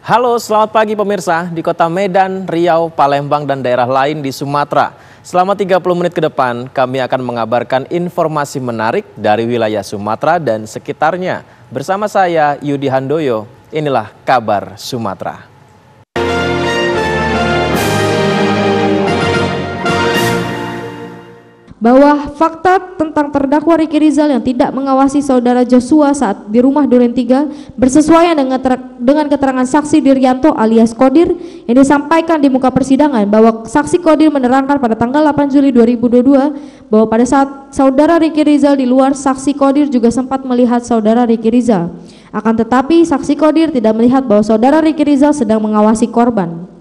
Halo, selamat pagi pemirsa di kota Medan, Riau, Palembang, dan daerah lain di Sumatera. Selama 30 menit ke depan, kami akan mengabarkan informasi menarik dari wilayah Sumatera dan sekitarnya. Bersama saya, Yudi Handoyo, inilah Kabar Sumatera. Bahwa fakta tentang terdakwa Ricky Rizal yang tidak mengawasi saudara Joshua saat di rumah Duren 3 bersesuaian dengan keterangan saksi Diryanto alias Kodir yang disampaikan di muka persidangan, bahwa saksi Kodir menerangkan pada tanggal 8 Juli 2022 bahwa pada saat saudara Ricky Rizal di luar, saksi Kodir juga sempat melihat saudara Ricky Rizal. Akan tetapi saksi Kodir tidak melihat bahwa saudara Ricky Rizal sedang mengawasi korban.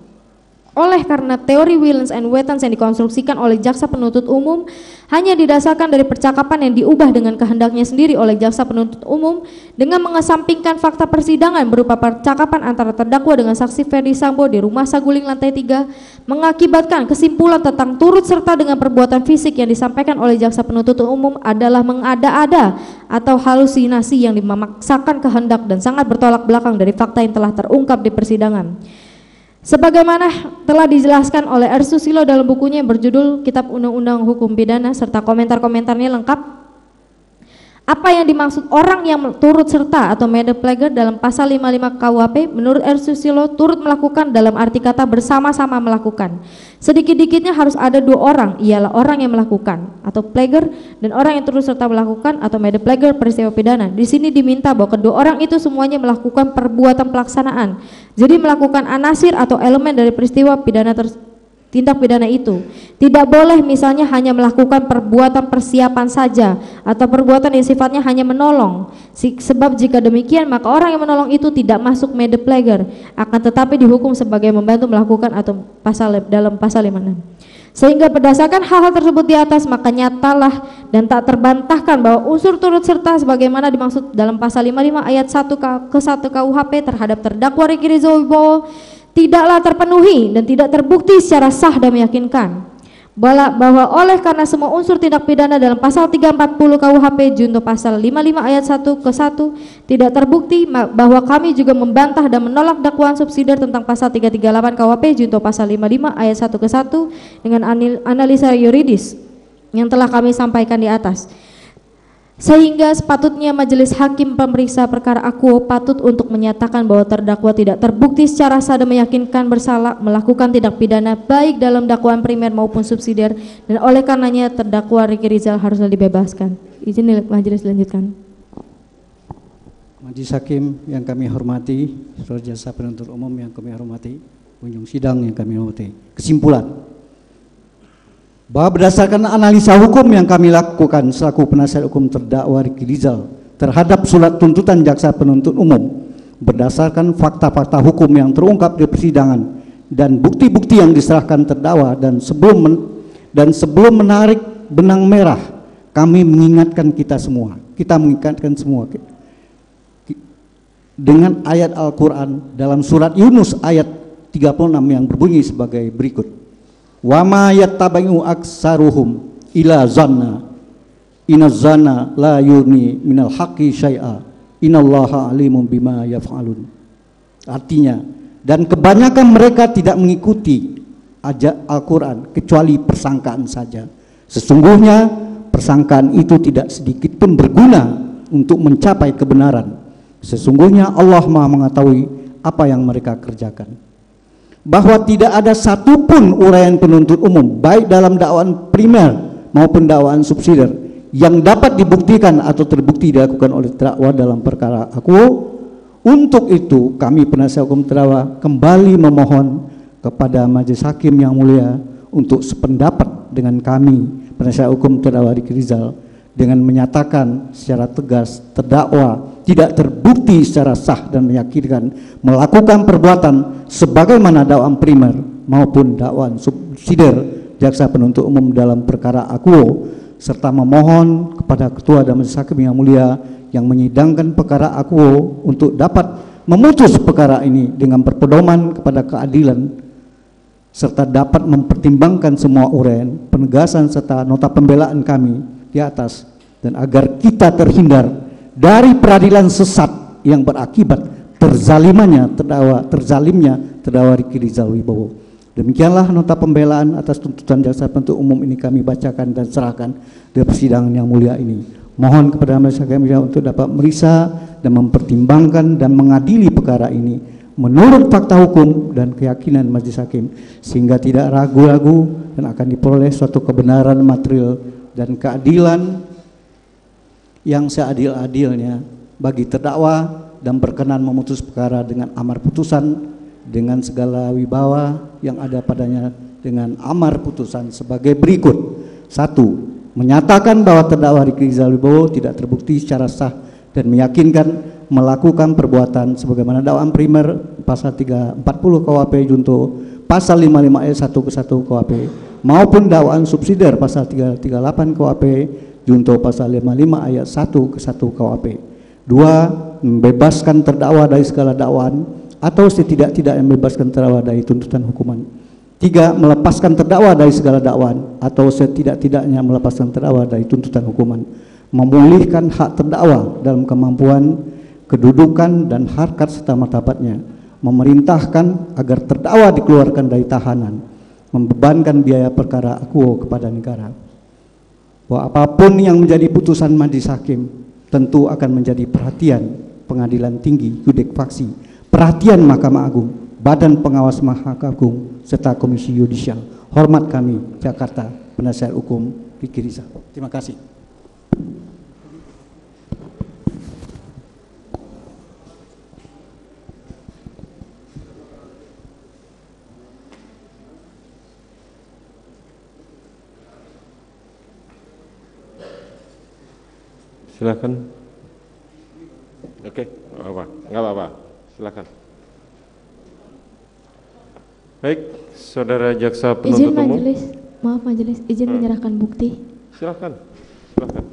Oleh karena teori Willens and Wettens yang dikonstruksikan oleh jaksa penuntut umum hanya didasarkan dari percakapan yang diubah dengan kehendaknya sendiri oleh jaksa penuntut umum dengan mengesampingkan fakta persidangan berupa percakapan antara terdakwa dengan saksi Ferdi Sambo di rumah saguling lantai 3, mengakibatkan kesimpulan tentang turut serta dengan perbuatan fisik yang disampaikan oleh jaksa penuntut umum adalah mengada-ada atau halusinasi yang memaksakan kehendak dan sangat bertolak belakang dari fakta yang telah terungkap di persidangan. Sebagaimana telah dijelaskan oleh R. Susilo dalam bukunya yang berjudul Kitab Undang-Undang Hukum Pidana serta komentar-komentarnya lengkap, apa yang dimaksud orang yang turut serta atau medepleger dalam pasal 55 KUHP menurut R. Susilo turut melakukan dalam arti kata bersama-sama melakukan. Sedikit-dikitnya harus ada dua orang, ialah orang yang melakukan atau pleger dan orang yang turut serta melakukan atau medepleger peristiwa pidana. Di sini diminta bahwa kedua orang itu semuanya melakukan perbuatan pelaksanaan. Jadi melakukan anasir atau elemen dari peristiwa pidana tindak pidana itu. Tidak boleh misalnya hanya melakukan perbuatan persiapan saja atau perbuatan yang sifatnya hanya menolong. Sebab jika demikian maka orang yang menolong itu tidak masuk medepleger, akan tetapi dihukum sebagai membantu melakukan atau dalam pasal 56. Sehingga berdasarkan hal-hal tersebut di atas maka nyatalah dan tak terbantahkan bahwa unsur turut serta sebagaimana dimaksud dalam pasal 55 ayat 1 ke 1 KUHP terhadap terdakwa Ricky Rizal Wibowo tidaklah terpenuhi dan tidak terbukti secara sah dan meyakinkan. Bahwa oleh karena semua unsur tindak pidana dalam pasal 340 KUHP junto pasal 55 ayat 1 ke 1 tidak terbukti, bahwa kami juga membantah dan menolak dakwaan subsidiar tentang pasal 338 KUHP junto pasal 55 ayat 1 ke 1 dengan analisa yuridis yang telah kami sampaikan di atas. Sehingga sepatutnya majelis hakim pemeriksa perkara akuo patut untuk menyatakan bahwa terdakwa tidak terbukti secara sah dan meyakinkan bersalah melakukan tindak pidana baik dalam dakwaan primer maupun subsidiar, dan oleh karenanya terdakwa Ricky Rizal haruslah dibebaskan. Izin majelis lanjutkan. Majelis hakim yang kami hormati, saudara jaksa penuntut umum yang kami hormati, pengunjung sidang yang kami hormati. Kesimpulan bahwa berdasarkan analisa hukum yang kami lakukan selaku penasihat hukum terdakwa Ricky Rizal terhadap surat tuntutan jaksa penuntut umum, berdasarkan fakta-fakta hukum yang terungkap di persidangan dan bukti-bukti yang diserahkan terdakwa, dan sebelum menarik benang merah, kami mengingatkan kita mengingatkan semua dengan ayat Al-Quran dalam surat Yunus ayat 36 yang berbunyi sebagai berikut. Wa ma yattabi'u aksaruhum ila zanna inna zanna la yuni minal haqqi syai'a innallaha alimun bima yaf'alun. Artinya, dan kebanyakan mereka tidak mengikuti ajak Al-Quran kecuali persangkaan saja. Sesungguhnya persangkaan itu tidak sedikit pun berguna untuk mencapai kebenaran. Sesungguhnya Allah Maha mengetahui apa yang mereka kerjakan. Bahwa tidak ada satupun uraian penuntut umum baik dalam dakwaan primer maupun dakwaan subsidiar yang dapat dibuktikan atau terbukti dilakukan oleh terdakwa dalam perkara akuo. Untuk itu kami penasihat hukum terdakwa kembali memohon kepada majelis hakim yang mulia untuk sependapat dengan kami penasihat hukum terdakwa Ricky Rizal dengan menyatakan secara tegas terdakwa tidak terbukti secara sah dan meyakinkan melakukan perbuatan sebagaimana dakwaan primer maupun dakwaan subsidiar jaksa penuntut umum dalam perkara akuo, serta memohon kepada ketua dan majelis hakim yang mulia yang menyidangkan perkara akuo untuk dapat memutus perkara ini dengan berpedoman kepada keadilan serta dapat mempertimbangkan semua uraian, penegasan serta nota pembelaan kami di atas, dan agar kita terhindar dari peradilan sesat yang berakibat terzalimnya terdakwa Ricky Rizal Wibowo. Demikianlah nota pembelaan atas tuntutan jaksa penuntut umum ini kami bacakan dan serahkan di persidangan yang mulia ini. Mohon kepada majelis hakim untuk dapat meriksa dan mempertimbangkan dan mengadili perkara ini menurut fakta hukum dan keyakinan majelis hakim, sehingga tidak ragu-ragu dan akan diperoleh suatu kebenaran material dan keadilan yang seadil-adilnya bagi terdakwa, dan berkenan memutus perkara dengan amar putusan dengan segala wibawa yang ada padanya dengan amar putusan sebagai berikut. 1. Menyatakan bahwa terdakwa Ricky Rizal Wibowo tidak terbukti secara sah dan meyakinkan melakukan perbuatan sebagaimana dakwaan primer pasal 340 KUHP junto pasal 55 ayat 1 ke 1 KUHP maupun dakwaan subsidiar pasal 338 KUHP junto pasal 55 ayat 1 ke 1 KUHP. 2. Membebaskan terdakwa dari segala dakwaan atau setidak-tidaknya membebaskan terdakwa dari tuntutan hukuman. 3. Melepaskan terdakwa dari segala dakwaan atau setidak-tidaknya melepaskan terdakwa dari tuntutan hukuman. Memulihkan hak terdakwa dalam kemampuan, kedudukan dan harkat serta martabatnya. Memerintahkan agar terdakwa dikeluarkan dari tahanan. Membebankan biaya perkara akuo kepada negara. Bahwa apapun yang menjadi putusan majelis hakim tentu akan menjadi perhatian Pengadilan Tinggi Yudek Faksi, perhatian Mahkamah Agung, Badan Pengawas Mahkamah Agung, serta Komisi Yudisial. Hormat kami, Jakarta, Penasihat Hukum Ricky Rizal. Terima kasih. Silakan. Oke, nggak apa-apa. Silakan. Baik, saudara jaksa penuntut umum. Majelis, izin menyerahkan bukti. Silakan, silakan.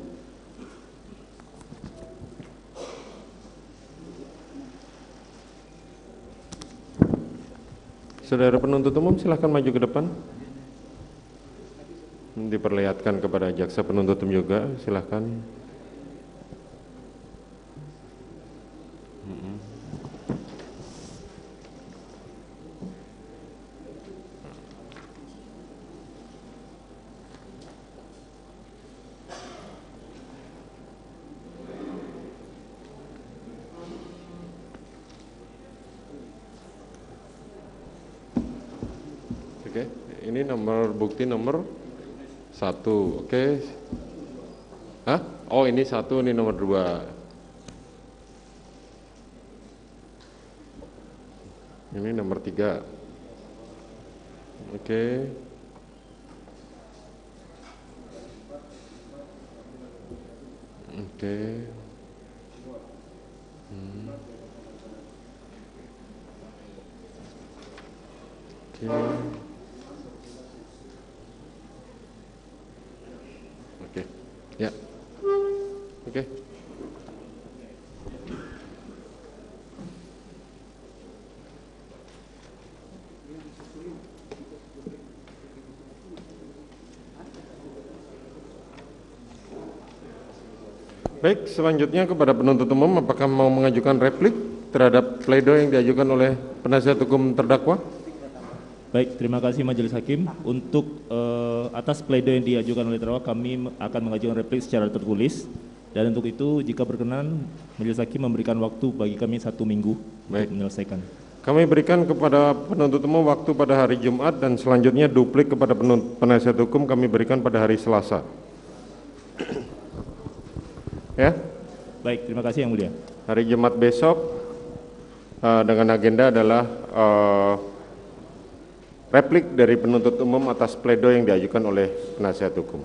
Saudara penuntut umum, silakan maju ke depan. Diperlihatkan kepada jaksa penuntut umum juga, silakan. Oke, ini nomor bukti nomor 1. Oke. Hah? Oh, ini 1, ini nomor 2. Ini nomor 3. Oke. Oke. Oke. Oke, ya. Oke. Baik, selanjutnya kepada penuntut umum, apakah mau mengajukan replik terhadap pledoi yang diajukan oleh penasihat hukum terdakwa? Baik, terima kasih Majelis Hakim. Untuk atas pledoi yang diajukan oleh terdakwa, kami akan mengajukan replik secara tertulis. Dan untuk itu, jika berkenan, Majelis Hakim memberikan waktu bagi kami 1 minggu untuk menyelesaikan. Kami berikan kepada penuntut umum waktu pada hari Jumat dan selanjutnya duplik kepada penasihat hukum kami berikan pada hari Selasa. Ya. Baik, terima kasih Yang Mulia. Hari Jumat besok dengan agenda adalah replik dari penuntut umum atas pledoi yang diajukan oleh penasihat hukum.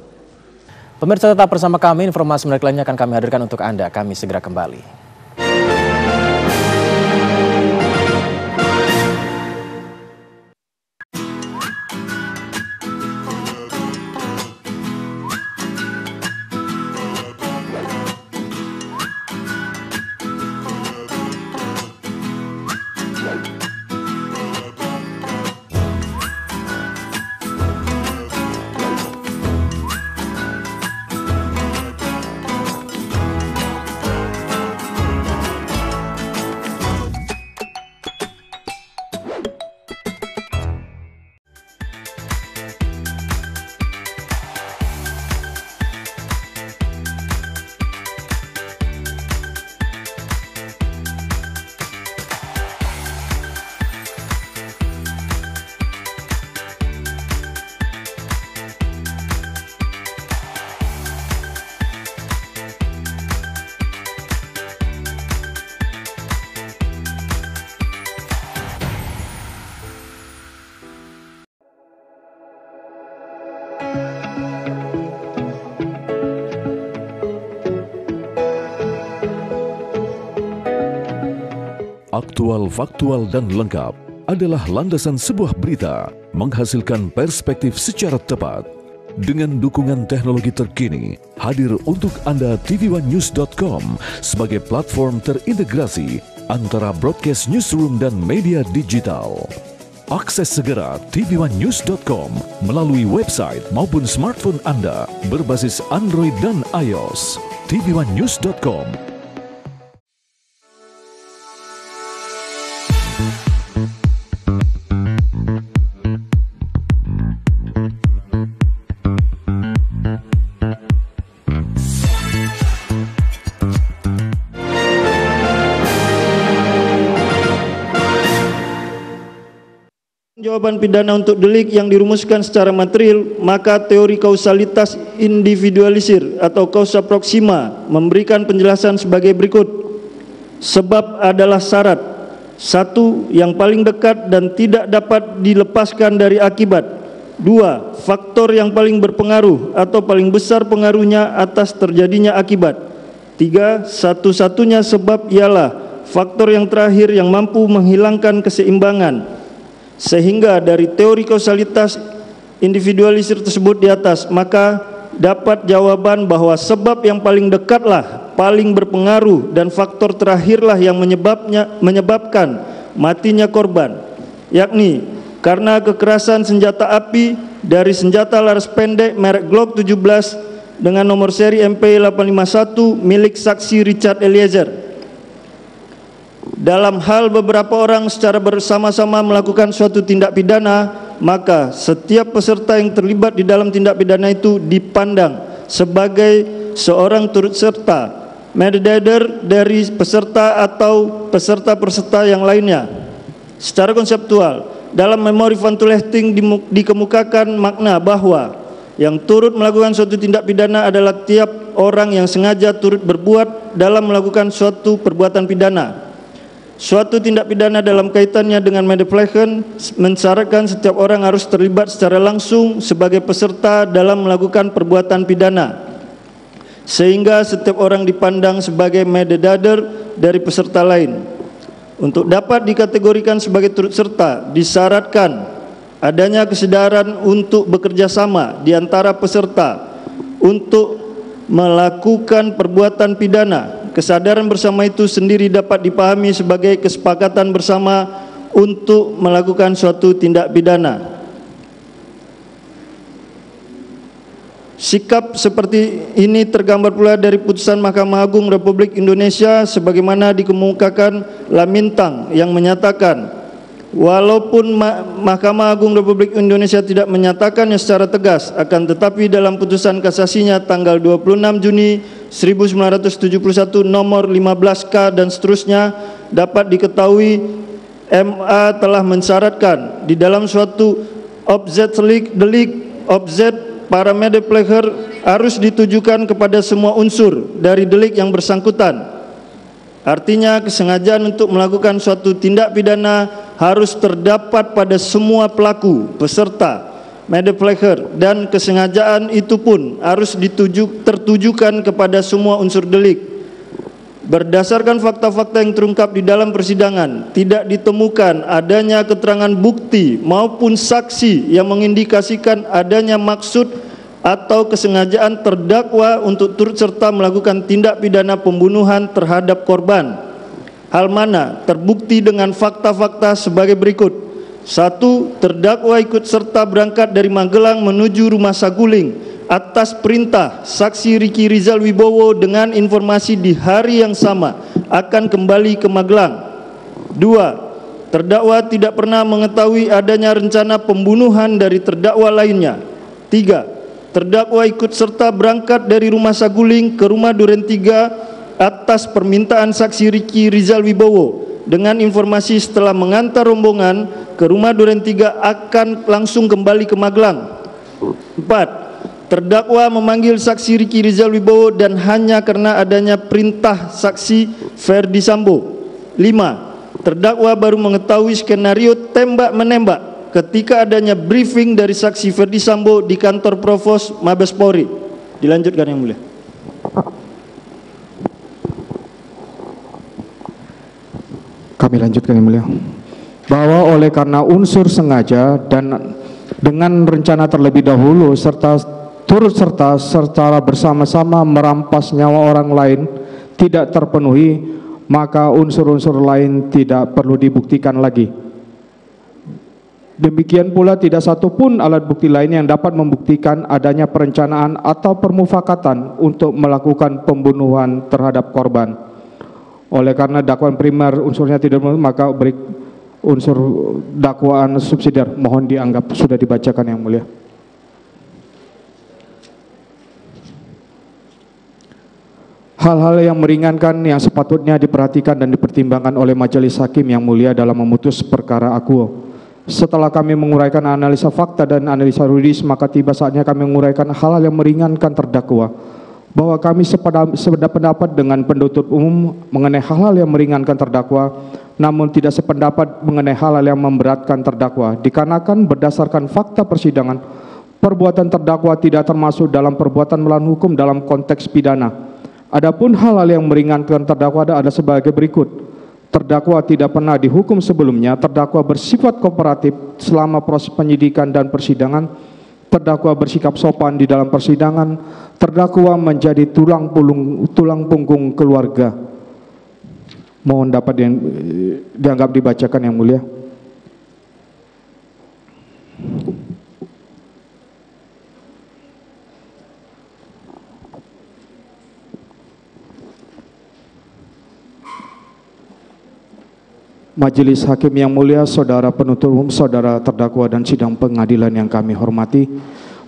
Pemirsa tetap bersama kami, informasi menarik lainnya akan kami hadirkan untuk Anda. Kami segera kembali. aktual, faktual, dan lengkap adalah landasan sebuah berita menghasilkan perspektif secara tepat. Dengan dukungan teknologi terkini, hadir untuk Anda tvOneNews.com sebagai platform terintegrasi antara broadcast newsroom dan media digital. Akses segera tvOneNews.com melalui website maupun smartphone Anda berbasis Android dan iOS. tvOneNews.com. Jawaban pidana untuk delik yang dirumuskan secara material, maka teori kausalitas individualisir atau causa proxima memberikan penjelasan sebagai berikut. Sebab adalah syarat. Satu, yang paling dekat dan tidak dapat dilepaskan dari akibat. Dua, faktor yang paling berpengaruh atau paling besar pengaruhnya atas terjadinya akibat. Tiga, satu-satunya sebab ialah faktor yang terakhir yang mampu menghilangkan keseimbangan. Sehingga dari teori kausalitas individualisir tersebut di atas, maka dapat jawaban bahwa sebab yang paling dekatlah paling berpengaruh dan faktor terakhirlah yang menyebabkan matinya korban, yakni karena kekerasan senjata api dari senjata laras pendek merek Glock 17 dengan nomor seri MP851 milik saksi Richard Eliezer. Dalam hal beberapa orang secara bersama-sama melakukan suatu tindak pidana, maka setiap peserta yang terlibat di dalam tindak pidana itu dipandang sebagai seorang turut serta, mediator dari peserta atau peserta-peserta yang lainnya. Secara konseptual, dalam memori Van Tulechting dikemukakan makna bahwa yang turut melakukan suatu tindak pidana adalah tiap orang yang sengaja turut berbuat dalam melakukan suatu perbuatan pidana. Suatu tindak pidana dalam kaitannya dengan Medeplechen mensyaratkan setiap orang harus terlibat secara langsung sebagai peserta dalam melakukan perbuatan pidana, sehingga setiap orang dipandang sebagai mediator dari peserta lain. Untuk dapat dikategorikan sebagai turut serta, disyaratkan adanya kesadaran untuk bekerja sama di antara peserta untuk melakukan perbuatan pidana. Kesadaran bersama itu sendiri dapat dipahami sebagai kesepakatan bersama untuk melakukan suatu tindak pidana. Sikap seperti ini tergambar pula dari putusan Mahkamah Agung Republik Indonesia sebagaimana dikemukakan Lamintang yang menyatakan, walaupun Mahkamah Agung Republik Indonesia tidak menyatakannya secara tegas, akan tetapi dalam putusan kasasinya tanggal 26 Juni 1971 nomor 15K dan seterusnya dapat diketahui MA telah mensyaratkan di dalam suatu objek delik objek para Medeplecher harus ditujukan kepada semua unsur dari delik yang bersangkutan. Artinya kesengajaan untuk melakukan suatu tindak pidana harus terdapat pada semua pelaku, peserta, Medeplecher, dan kesengajaan itu pun harus tertujukan kepada semua unsur delik. Berdasarkan fakta-fakta yang terungkap di dalam persidangan, tidak ditemukan adanya keterangan bukti maupun saksi yang mengindikasikan adanya maksud atau kesengajaan terdakwa untuk turut serta melakukan tindak pidana pembunuhan terhadap korban. Hal mana terbukti dengan fakta-fakta sebagai berikut. 1. Terdakwa ikut serta berangkat dari Magelang menuju Rumah Saguling atas perintah saksi Riki Rizal Wibowo dengan informasi di hari yang sama akan kembali ke Magelang. 2. Terdakwa tidak pernah mengetahui adanya rencana pembunuhan dari terdakwa lainnya. 3. Terdakwa ikut serta berangkat dari Rumah Saguling ke Rumah Duren 3 atas permintaan saksi Riki Rizal Wibowo dengan informasi setelah mengantar rombongan ke Rumah Duren 3 akan langsung kembali ke Magelang. 4. Terdakwa memanggil saksi Riki Rizal Wibowo dan hanya karena adanya perintah saksi Ferdi Sambo. 5. Terdakwa baru mengetahui skenario tembak-menembak ketika adanya briefing dari saksi Ferdi Sambo di kantor Provos Mabes Polri. Dilanjutkan yang mulia. Kami lanjutkan yang mulia. Bahwa oleh karena unsur sengaja dan dengan rencana terlebih dahulu serta turut serta secara bersama-sama merampas nyawa orang lain tidak terpenuhi, maka unsur-unsur lain tidak perlu dibuktikan lagi. Demikian pula tidak satupun alat bukti lain yang dapat membuktikan adanya perencanaan atau permufakatan untuk melakukan pembunuhan terhadap korban. Oleh karena dakwaan primer unsurnya tidak memenuhi, maka unsur dakwaan subsidiar mohon dianggap sudah dibacakan yang mulia. Hal-hal yang meringankan yang sepatutnya diperhatikan dan dipertimbangkan oleh majelis hakim yang mulia dalam memutus perkara akuo. Setelah kami menguraikan analisa fakta dan analisa yuridis, maka tiba saatnya kami menguraikan hal-hal yang meringankan terdakwa. Bahwa kami sependapat dengan penuntut umum mengenai hal-hal yang meringankan terdakwa, namun tidak sependapat mengenai hal-hal yang memberatkan terdakwa. Dikarenakan berdasarkan fakta persidangan, perbuatan terdakwa tidak termasuk dalam perbuatan melawan hukum dalam konteks pidana. Adapun hal-hal yang meringankan terdakwa ada sebagai berikut. Terdakwa tidak pernah dihukum sebelumnya, terdakwa bersifat kooperatif selama proses penyidikan dan persidangan, terdakwa bersikap sopan di dalam persidangan, terdakwa menjadi tulang punggung keluarga. Mohon dapat dianggap dibacakan yang mulia. Majelis Hakim yang mulia, saudara penuntut umum, saudara terdakwa dan sidang pengadilan yang kami hormati,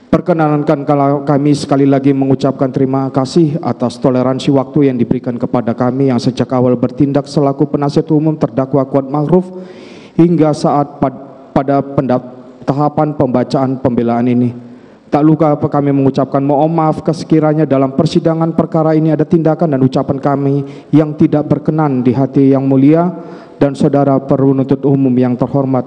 perkenankan kami sekali lagi mengucapkan terima kasih atas toleransi waktu yang diberikan kepada kami yang sejak awal bertindak selaku penasihat umum terdakwa Kuat Ma'ruf hingga saat pada tahapan pembacaan pembelaan ini. Tak lupa kami mengucapkan mohon maaf sekiranya dalam persidangan perkara ini ada tindakan dan ucapan kami yang tidak berkenan di hati yang mulia dan saudara penuntut umum yang terhormat.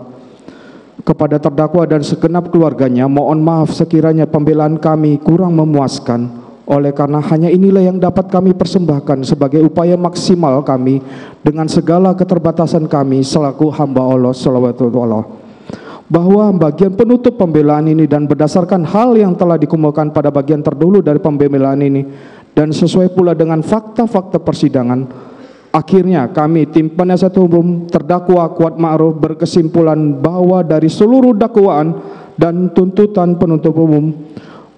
Kepada terdakwa dan segenap keluarganya, mohon maaf sekiranya pembelaan kami kurang memuaskan, oleh karena hanya inilah yang dapat kami persembahkan sebagai upaya maksimal kami dengan segala keterbatasan kami selaku hamba Allah sallallahu. Bahwa bagian penutup pembelaan ini dan berdasarkan hal yang telah dikumpulkan pada bagian terdahulu dari pembelaan ini dan sesuai pula dengan fakta-fakta persidangan, akhirnya kami tim penasihat hukum terdakwa Kuat Ma'ruf berkesimpulan bahwa dari seluruh dakwaan dan tuntutan penuntut umum,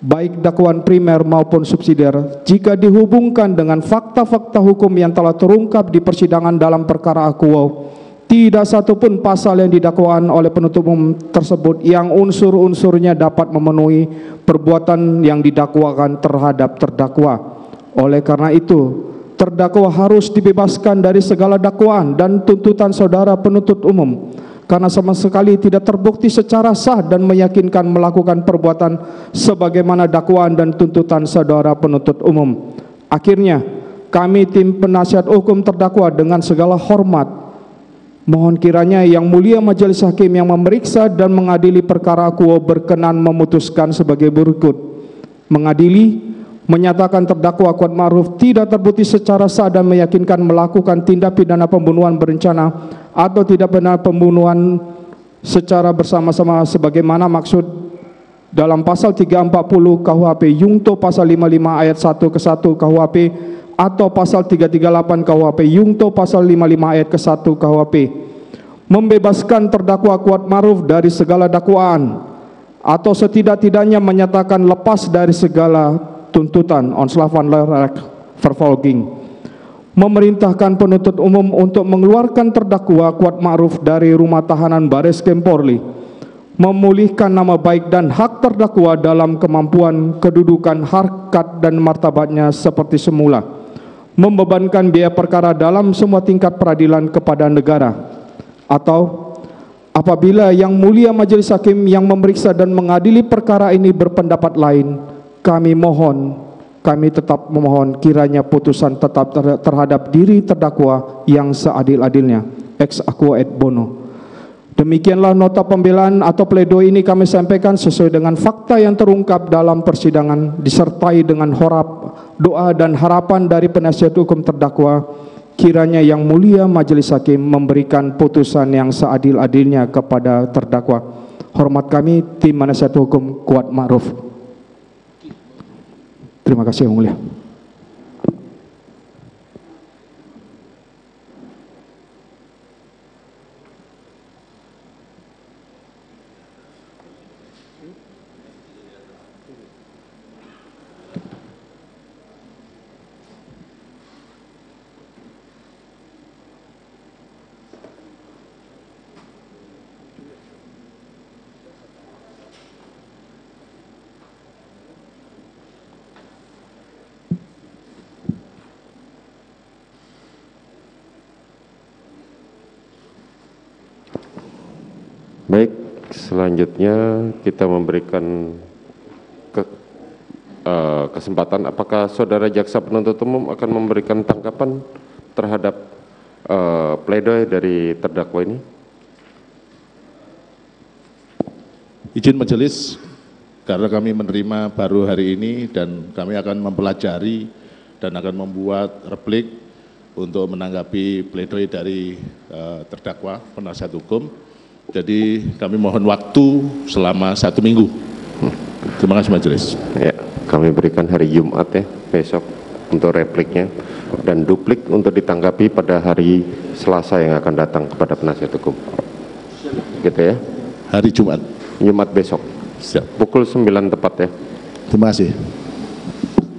baik dakwaan primer maupun subsidiar, jika dihubungkan dengan fakta-fakta hukum yang telah terungkap di persidangan dalam perkara akuo, tidak satupun pasal yang didakwaan oleh penuntut umum tersebut yang unsur-unsurnya dapat memenuhi perbuatan yang didakwakan terhadap terdakwa. Oleh karena itu, terdakwa harus dibebaskan dari segala dakwaan dan tuntutan saudara penuntut umum karena sama sekali tidak terbukti secara sah dan meyakinkan melakukan perbuatan sebagaimana dakwaan dan tuntutan saudara penuntut umum. Akhirnya, kami tim penasihat hukum terdakwa dengan segala hormat mohon kiranya yang mulia majelis hakim yang memeriksa dan mengadili perkara akuo berkenan memutuskan sebagai berikut. Mengadili, menyatakan terdakwa Kuat Ma'ruf tidak terbukti secara sah dan meyakinkan melakukan tindak pidana pembunuhan berencana atau tidak benar pembunuhan secara bersama-sama sebagaimana maksud dalam pasal 340 KUHP Yungto pasal 55 ayat 1 ke 1 KUHP atau pasal 338 KUHP Yungto pasal 55 ayat ke 1 KUHP, membebaskan terdakwa Kuat Ma'ruf dari segala dakwaan atau setidak-tidaknya menyatakan lepas dari segala tuntutan onslavanlerek vervolging, memerintahkan penuntut umum untuk mengeluarkan terdakwa Kuat Ma'ruf dari rumah tahanan Bareskrim Polri, memulihkan nama baik dan hak terdakwa dalam kemampuan, kedudukan, harkat dan martabatnya seperti semula, membebankan biaya perkara dalam semua tingkat peradilan kepada negara, atau apabila yang mulia majelis hakim yang memeriksa dan mengadili perkara ini berpendapat lain, kami tetap memohon kiranya putusan tetap terhadap diri terdakwa yang seadil-adilnya, ex aquo et bono. Demikianlah nota pembelaan atau pledoi ini kami sampaikan sesuai dengan fakta yang terungkap dalam persidangan, disertai dengan doa dan harapan dari penasihat hukum terdakwa kiranya Yang Mulia Majelis Hakim memberikan putusan yang seadil-adilnya kepada terdakwa. Hormat kami, tim Penasihat Hukum Kuat Ma'ruf. Terima kasih Yang Mulia. Baik, selanjutnya kita memberikan kesempatan. Apakah saudara jaksa penuntut umum akan memberikan tanggapan terhadap pledoi dari terdakwa ini? Izin majelis, karena kami menerima baru hari ini dan kami akan mempelajari dan akan membuat replik untuk menanggapi pledoi dari terdakwa penasihat hukum. Jadi kami mohon waktu selama 1 minggu. Terima kasih majelis. Ya, kami berikan hari Jumat ya, besok untuk repliknya, dan duplik untuk ditanggapi pada hari Selasa yang akan datang kepada penasihat hukum. Gitu ya. Hari Jumat. Jumat besok. Siap. Pukul 9 tepat ya. Terima kasih.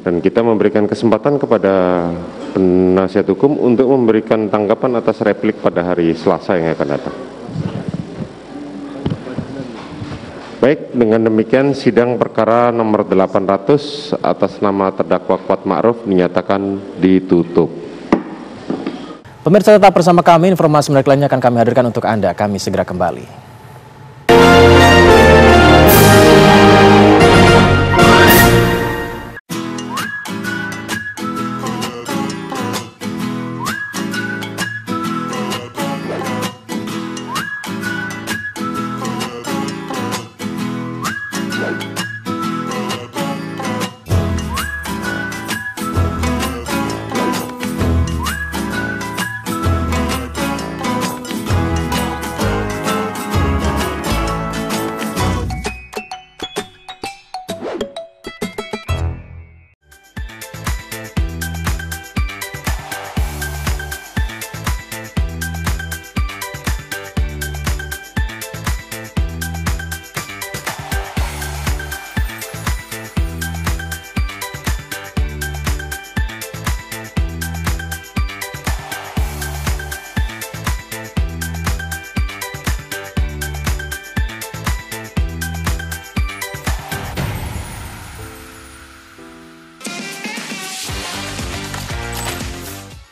Dan kita memberikan kesempatan kepada penasihat hukum untuk memberikan tanggapan atas replik pada hari Selasa yang akan datang. Baik, dengan demikian sidang perkara nomor 800 atas nama terdakwa Kuat Ma'ruf dinyatakan ditutup. Pemirsa tetap bersama kami, informasi menarik lainnya akan kami hadirkan untuk Anda. Kami segera kembali.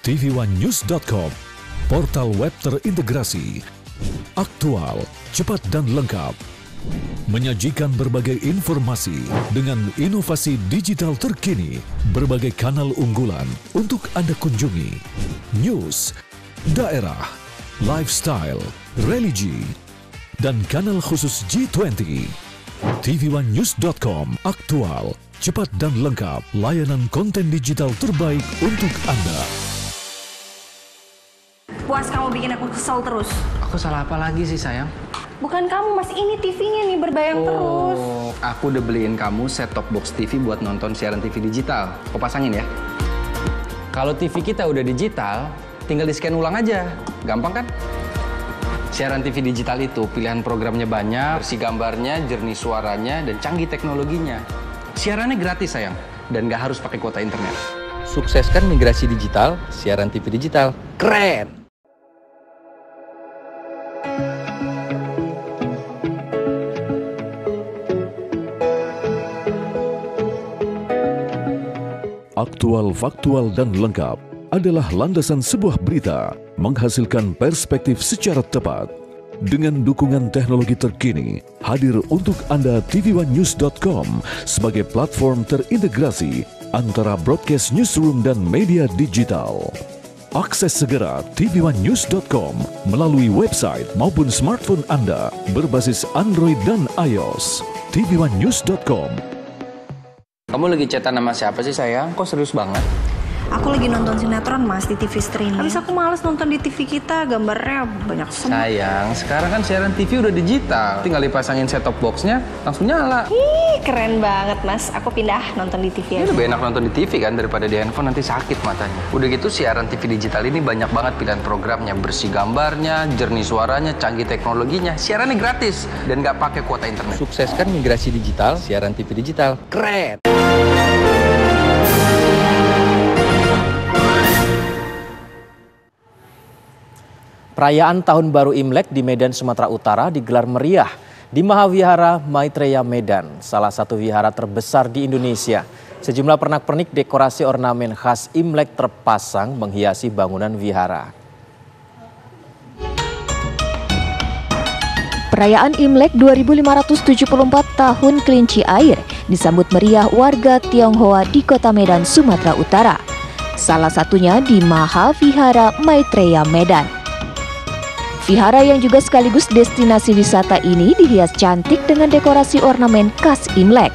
tvOneNews.com, portal web terintegrasi, aktual, cepat dan lengkap, menyajikan berbagai informasi dengan inovasi digital terkini, berbagai kanal unggulan untuk Anda kunjungi, news, daerah, lifestyle, religi, dan kanal khusus G20. tvOneNews.com, aktual, cepat dan lengkap, layanan konten digital terbaik untuk Anda. Puas kamu bikin aku kesel terus. Aku salah apa lagi sih sayang? Bukan kamu mas, ini TV-nya nih berbayang terus. Aku udah beliin kamu set-top box TV buat nonton siaran TV digital. Aku pasangin ya. Kalau TV kita udah digital, tinggal di-scan ulang aja. Gampang kan? Siaran TV digital itu pilihan programnya banyak, bersih gambarnya, jernih suaranya, dan canggih teknologinya. Siarannya gratis sayang, dan nggak harus pakai kuota internet. Sukseskan migrasi digital, siaran TV digital. Keren! Aktual, faktual, dan lengkap adalah landasan sebuah berita menghasilkan perspektif secara tepat. Dengan dukungan teknologi terkini, hadir untuk Anda tvOneNews.com sebagai platform terintegrasi antara broadcast newsroom dan media digital. Akses segera tvOneNews.com melalui website maupun smartphone Anda berbasis Android dan iOS. tvOneNews.com. Kamu lagi chatan sama siapa sih sayang? Kok serius banget? Aku lagi nonton sinetron Mas di TV streaming. Habis aku males nonton di TV kita, gambarnya banyak semua. Sayang, sekarang kan siaran TV udah digital. Tinggal dipasangin set-top box-nya, langsung nyala. Ih, keren banget Mas. Aku pindah nonton di TV aja. Lebih enak nonton di TV kan daripada di handphone, nanti sakit matanya. Udah gitu siaran TV digital ini banyak banget pilihan programnya. Bersih gambarnya, jernih suaranya, canggih teknologinya. Siarannya gratis dan nggak pakai kuota internet. Sukseskan migrasi digital, siaran TV digital. Keren! Perayaan Tahun Baru Imlek di Medan, Sumatera Utara digelar meriah di Mahavihara Maitreya Medan, salah satu wihara terbesar di Indonesia. Sejumlah pernak-pernik dekorasi ornamen khas Imlek terpasang menghiasi bangunan wihara. Perayaan Imlek 2574 tahun kelinci air disambut meriah warga Tionghoa di Kota Medan, Sumatera Utara. Salah satunya di Mahavihara Maitreya Medan. Vihara yang juga sekaligus destinasi wisata ini dihias cantik dengan dekorasi ornamen khas Imlek.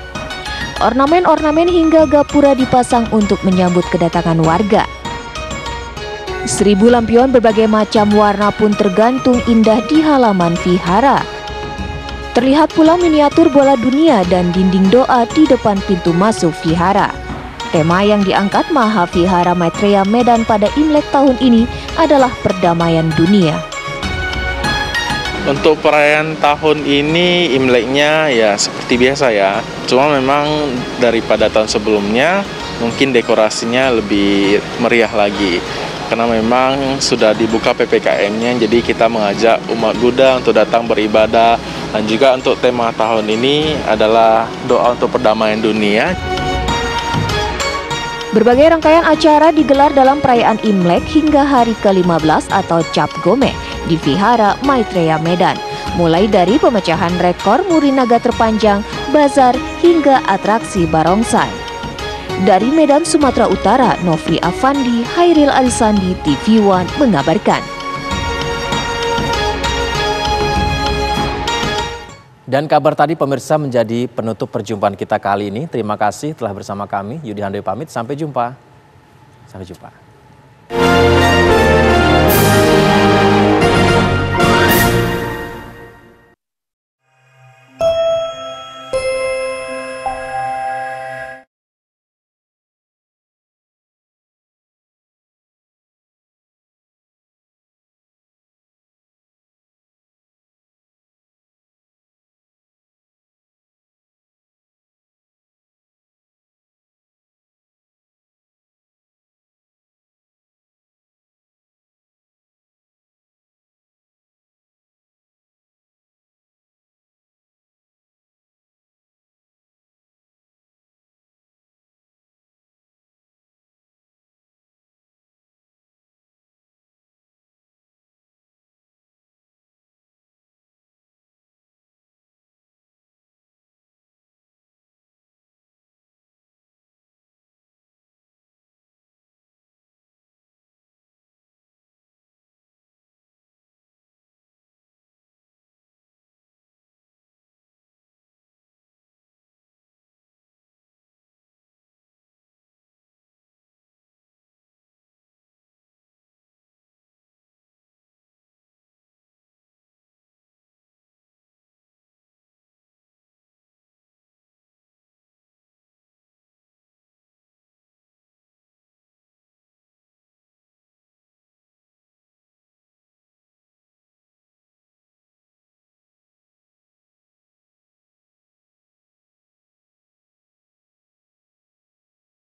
Ornamen-ornamen hingga gapura dipasang untuk menyambut kedatangan warga. 1000 lampion berbagai macam warna pun tergantung indah di halaman vihara. Terlihat pula miniatur bola dunia dan dinding doa di depan pintu masuk vihara. Tema yang diangkat Mahavihara Maitreya Medan pada Imlek tahun ini adalah perdamaian dunia. Untuk perayaan tahun ini Imleknya ya seperti biasa ya. Cuma memang daripada tahun sebelumnya mungkin dekorasinya lebih meriah lagi. Karena memang sudah dibuka PPKM-nya, jadi kita mengajak umat Buddha untuk datang beribadah. Dan juga untuk tema tahun ini adalah doa untuk perdamaian dunia. Berbagai rangkaian acara digelar dalam perayaan Imlek hingga hari ke-15 atau Cap Gome di Vihara Maitreya Medan. Mulai dari pemecahan rekor muri naga terpanjang, bazar, hingga atraksi barongsai. Dari Medan, Sumatera Utara, Nofri Afandi, Hairil Alisandi, TV One mengabarkan. Dan kabar tadi pemirsa menjadi penutup perjumpaan kita kali ini. Terima kasih telah bersama kami. Yudi Handoyo pamit, sampai jumpa. Sampai jumpa.